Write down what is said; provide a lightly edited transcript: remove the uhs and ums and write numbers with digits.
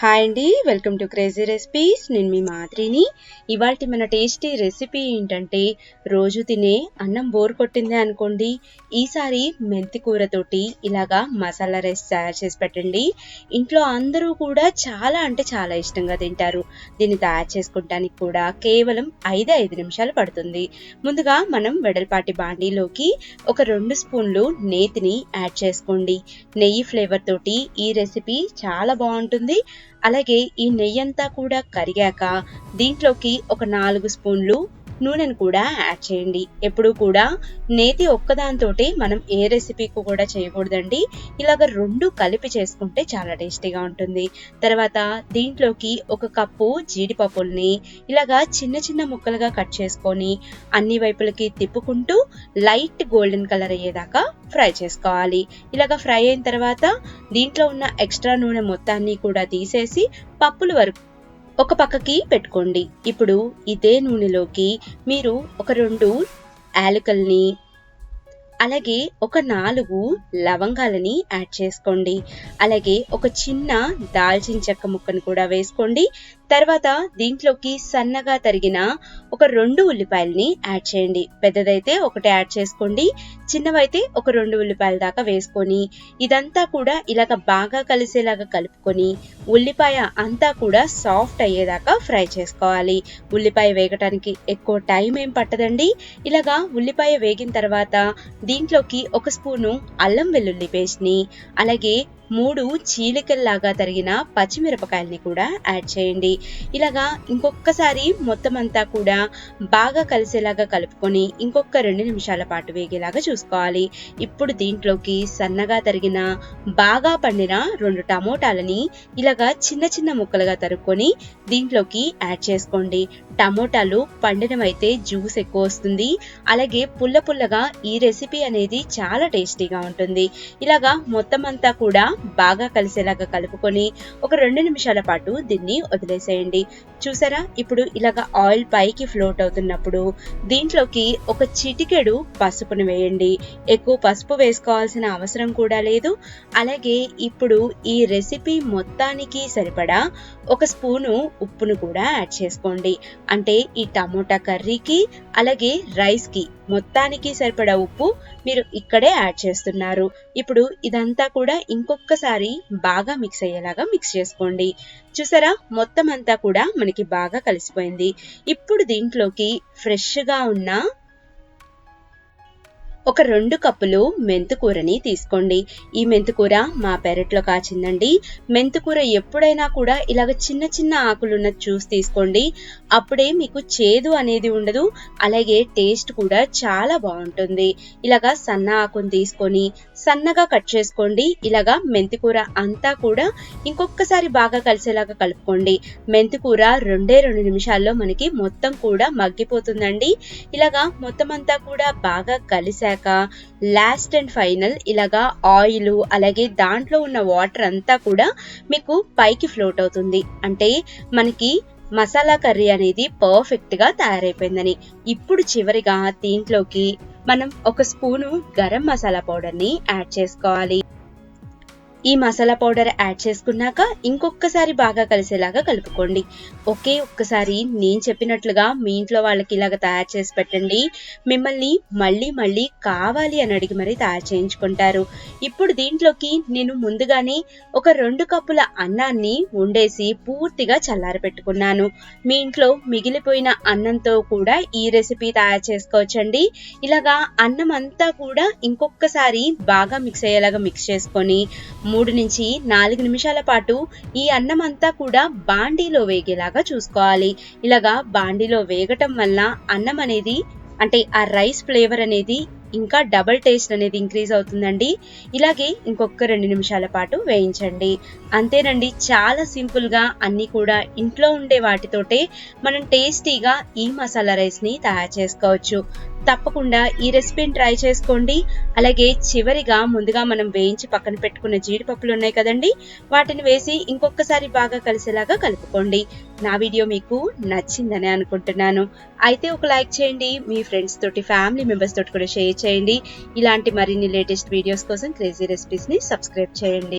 Hi అండి, welcome to crazy recipes. నేను మీ మాదిరిని. ఇవాల్టి మన టేస్టీ రెసిపీ ఏంటంటే, రోజు తినే అన్నం బోర్ కొట్టిందే అనుకోండి, ఈసారి మెంతి కూరతోటి ఇలాగా మసాలా రైస్ తయారు చేసి పెట్టండి. ఇంట్లో అందరూ కూడా చాలా అంటే చాలా ఇష్టంగా తింటారు. దీన్ని తయారు చేసుకోవడానికి కూడా కేవలం 5 నిమిషాలు పడుతుంది. ముందుగా మనం వెడల్పాటి బాండీలోకి ఒక 2 స్పూన్లు నేతిని యాడ్ చేసుకోండి. నెయ్యి ఫ్లేవర్ తోటి ఈ రెసిపీ చాలా బాగుంటుంది. అలాగే ఈ నెయ్యంతా కూడా కరిగాక దీంట్లోకి ఒక 4 స్పూన్లు నూనెను కూడా యాడ్ చేయండి. ఎప్పుడు కూడా నేతి ఒక్కదాంతోటి మనం ఏ రెసిపీకి కూడా చేయకూడదండి. ఇలాగ 2 కలిపి చేసుకుంటే చాలా టేస్టీగా ఉంటుంది. తర్వాత దీంట్లోకి 1 కప్పు జీడిపప్పుల్ని ఇలాగా చిన్న చిన్న ముక్కలుగా కట్ చేసుకొని అన్ని వైపులకి తిప్పుకుంటూ లైట్ గోల్డెన్ కలర్ అయ్యేదాకా ఫ్రై చేసుకోవాలి. ఇలాగ ఫ్రై అయిన తర్వాత దీంట్లో ఉన్న ఎక్స్ట్రా నూనె మొత్తాన్ని కూడా తీసేసి పప్పుల వరకు ఒక పక్కకి పెట్టుకోండి. ఇప్పుడు ఇదే నూనెలోకి మీరు ఒక 2 యాలకుల్ని అలాగే ఒక 4 లవంగాలని యాడ్ చేసుకోండి. అలాగే ఒక చిన్న దాల్చిన చెక్క ముక్కను కూడా వేసుకోండి. తర్వాత దీంట్లోకి సన్నగా తరిగిన ఒక 2 ఉల్లిపాయలని యాడ్ చేయండి. పెద్దదైతే ఒకటి యాడ్ చేసుకోండి, చిన్నవైతే ఒక 2 ఉల్లిపాయల దాకా వేసుకొని ఇదంతా కూడా ఇలాగ బాగా కలిసేలాగా కలుపుకొని ఉల్లిపాయ అంతా కూడా సాఫ్ట్ అయ్యేదాకా ఫ్రై చేసుకోవాలి. ఉల్లిపాయ వేగటానికి ఎక్కువ టైం ఏం పట్టదండి. ఇలాగా ఉల్లిపాయ వేగిన తర్వాత దీంట్లోకి 1 స్పూను అల్లం వెల్లుల్లి పేస్ట్ని అలాగే 3 చీలికల్లాగా తరిగిన పచ్చిమిరపకాయల్ని కూడా యాడ్ చేయండి. ఇలాగా ఇంకొకసారి మొత్తం అంతా కూడా బాగా కలిసేలాగా కలుపుకొని ఇంకొక 2 నిమిషాల పాటు వేగేలాగా చూసుకోవాలి. ఇప్పుడు దీంట్లోకి సన్నగా తరిగిన బాగా పండిన 2 టమోటాలని ఇలాగా చిన్న చిన్న ముక్కలుగా తరుక్కొని దీంట్లోకి యాడ్ చేసుకోండి. టమోటాలు పండినవైతే జ్యూస్ ఎక్కువ వస్తుంది. అలాగే పుల్ల పుల్లగా ఈ రెసిపీ అనేది చాలా టేస్టీగా ఉంటుంది. ఇలాగా మొత్తం అంతా కూడా బాగా కలిసేలాగా కలుపుకొని ఒక 2 నిమిషాల పాటు దీన్ని వదిలేసేయండి. చూసారా, ఇప్పుడు ఇలాగా ఆయిల్ పైకి ఫ్లోట్ అవుతున్నప్పుడు దీంట్లోకి ఒక చిటికెడు పసుపును వేయండి. ఎక్కువ పసుపు వేసుకోవాల్సిన అవసరం కూడా లేదు. అలాగే ఇప్పుడు ఈ రెసిపీ మొత్తానికి సరిపడా 1 స్పూను ఉప్పును కూడా యాడ్ చేసుకోండి. అంటే ఈ టమోటా కర్రీకి అలాగే రైస్కి మొత్తానికి సరిపడా ఉప్పు మీరు ఇక్కడే యాడ్ చేస్తున్నారు. ఇప్పుడు ఇదంతా కూడా ఇంకొకసారి బాగా మిక్స్ అయ్యేలాగా మిక్స్ చేసుకోండి. చూసారా, మొత్తం అంతా కూడా మనకి బాగా కలిసిపోయింది. ఇప్పుడు దీంట్లోకి ఫ్రెష్గా ఉన్న ఒక 2 కప్పులు మెంతుకూరని తీసుకోండి. ఈ మెంతుకూర మా పెరట్లో కాచిందండి. మెంతుకూర ఎప్పుడైనా కూడా ఇలాగ చిన్న చిన్న ఆకులున్న చూసి తీసుకోండి. అప్పుడే మీకు చేదు అనేది ఉండదు. అలాగే టేస్ట్ కూడా చాలా బాగుంటుంది. ఇలాగా సన్న ఆకుని తీసుకొని సన్నగా కట్ చేసుకోండి. ఇలాగా మెంతికూర అంతా కూడా ఇంకొకసారి బాగా కలిసేలాగా కలుపుకోండి. మెంతికూర 2 నిమిషాల్లో మనకి మొత్తం కూడా మగ్గిపోతుందండి. ఇలాగా మొత్తం అంతా కూడా బాగా కలిసాక లాస్ట్ అండ్ ఫైనల్ ఇలాగా ఆయిల్ అలాగే దాంట్లో ఉన్న వాటర్ అంతా కూడా మీకు పైకి ఫ్లోట్ అవుతుంది. అంటే మనకి మసాలా కర్రీ అనేది పర్ఫెక్ట్ గా తయారైపోయిందని. ఇప్పుడు చివరిగా దీంట్లోకి మనం 1 స్పూను గరం మసాలా పౌడర్ ని యాడ్ చేసుకోవాలి. ఈ మసాలా పౌడర్ యాడ్ చేసుకున్నాక ఇంకొకసారి బాగా కలిసేలాగా కలుపుకోండి. ఒక్కసారి నేను చెప్పినట్లుగా మీ ఇంట్లో వాళ్ళకి ఇలాగ తయారు చేసి పెట్టండి. మిమ్మల్ని మళ్ళీ మళ్ళీ కావాలి అని అడిగి మరీ తయారు చేయించుకుంటారు. ఇప్పుడు దీంట్లోకి నేను ముందుగానే ఒక 2 కప్పుల అన్నాన్ని వండేసి పూర్తిగా చల్లారి పెట్టుకున్నాను. మీ ఇంట్లో మిగిలిపోయిన అన్నంతో కూడా ఈ రెసిపీ తయారు చేసుకోవచ్చండి. ఇలాగా అన్నం అంతా కూడా ఇంకొకసారి బాగా మిక్స్ అయ్యేలాగా మిక్స్ చేసుకొని 3 నుంచి 4 నిమిషాల పాటు ఈ అన్నం అంతా కూడా బాండీలో వేగేలాగా చూసుకోవాలి. ఇలాగా బాండీలో వేగటం వల్ల అన్నం అనేది అంటే ఆ రైస్ ఫ్లేవర్ అనేది ఇంకా డబుల్ టేస్ట్ అనేది ఇంక్రీజ్ అవుతుందండి. ఇలాగే ఇంకొక 2 నిమిషాల పాటు వేయించండి. అంతేనండి, చాలా సింపుల్ గా అన్ని కూడా ఇంట్లో ఉండే వాటితోటే మనం టేస్టీగా ఈ మసాలా రైస్ ని తయారు చేసుకోవచ్చు. తప్పకుండా ఈ రెసిపీని ట్రై చేసుకోండి. అలాగే చివరిగా ముందుగా మనం వేయించి పక్కన పెట్టుకున్న జీడిపప్పులు ఉన్నాయి కదండి, వాటిని వేసి ఇంకొకసారి బాగా కలిసేలాగా కలుపుకోండి. నా వీడియో మీకు నచ్చిందని అనుకుంటున్నాను. అయితే ఒక లైక్ చేయండి. మీ ఫ్రెండ్స్ తోటి ఫ్యామిలీ మెంబర్స్ తోటి కూడా షేర్ చేయండి. ఇలాంటి మరిన్ని లేటెస్ట్ వీడియోస్ కోసం క్రేజీ రెసిపీస్ ని సబ్స్క్రైబ్ చేయండి.